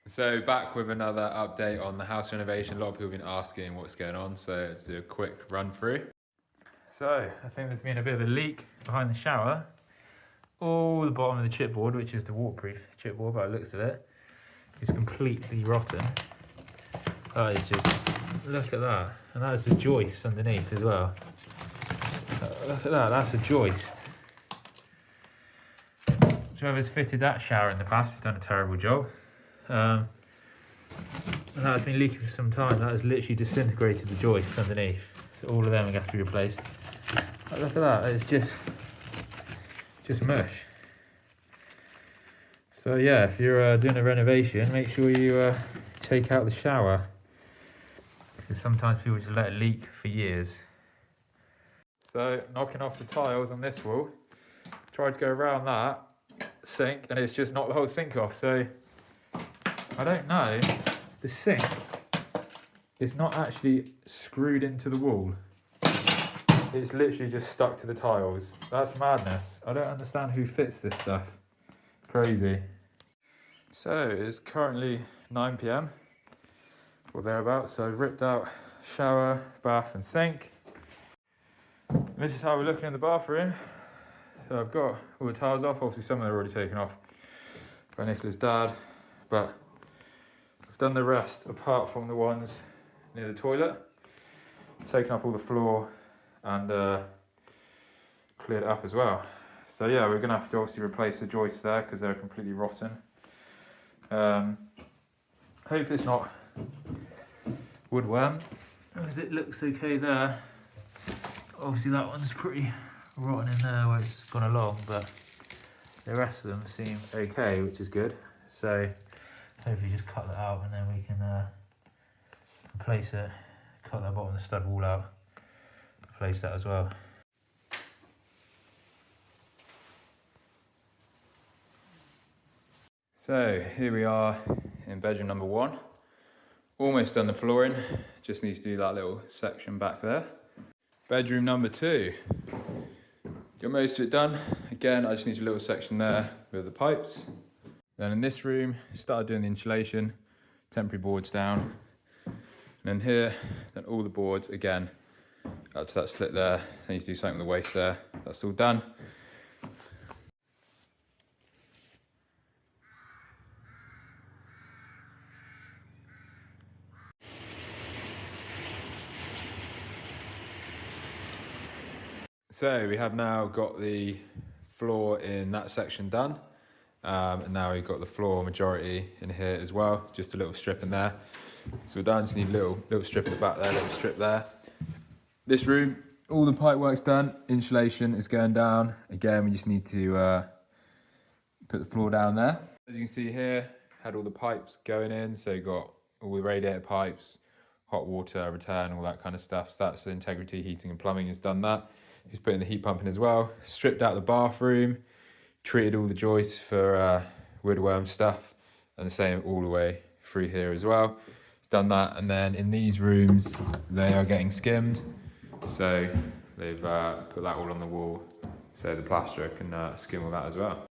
So back with another update on the house renovation. A lot of people have been asking what's going on, so do a quick run through. So I think there's been a bit of a leak behind the shower. All the bottom of the chipboard, which is the waterproof chipboard by the looks of it, is completely rotten. That is just, look at that. And that is the joist underneath as well. Look at that, that's a joist. Whoever's fitted that shower in the past has done a terrible job. And that has been leaking for some time. That has literally disintegrated the joists underneath. So all of them are going to have to be replaced. But look at that, it's just mush. So yeah, if you're doing a renovation, make sure you take out the shower, because sometimes people just let it leak for years. So knocking off the tiles on this wall, tried to go around that sink and it's just knocked the whole sink off. So I don't know, the sink is not actually screwed into the wall. It's literally just stuck to the tiles. That's madness. I don't understand who fits this stuff. Crazy. So it's currently 9 PM or thereabouts. So I've ripped out shower, bath and sink. And this is how we're looking in the bathroom. So I've got all the tiles off. Obviously some of them are already taken off by Nicola's dad, but I've done the rest apart from the ones near the toilet. Taken up all the floor and cleared it up as well. So yeah, we're gonna have to obviously replace the joists there because they're completely rotten. Hopefully it's not woodworm, as it looks okay there. Obviously that one's pretty rotten in there where it's gone along, but the rest of them seem okay, which is good. So hopefully just cut that out and then we can replace it. Cut that bottom of the stud wall out, replace that as well. So here we are in bedroom number 1. Almost done the flooring, just need to do that little section back there. Bedroom number 2. Got most of it done. Again, I just need a little section there with the pipes. Then in this room, started doing the insulation, temporary boards down. And then here, then all the boards again, up to that slit there. I need to do something with the waste there. That's all done. So we have now got the floor in that section done. And now we've got the floor majority in here as well. Just a little strip in there. So we're done, just need a little strip at the back there, little strip there. This room, all the pipe work's done. Insulation is going down. Again, we just need to put the floor down there. As you can see here, had all the pipes going in. So you got all the radiator pipes, hot water, return, all that kind of stuff. So that's Integrity Heating and Plumbing has done that. He's putting the heat pump in as well. Stripped out the bathroom, treated all the joists for woodworm stuff, and the same all the way through here as well. He's done that, and then in these rooms, they are getting skimmed. So they've put that all on the wall, so the plasterer can skim all that as well.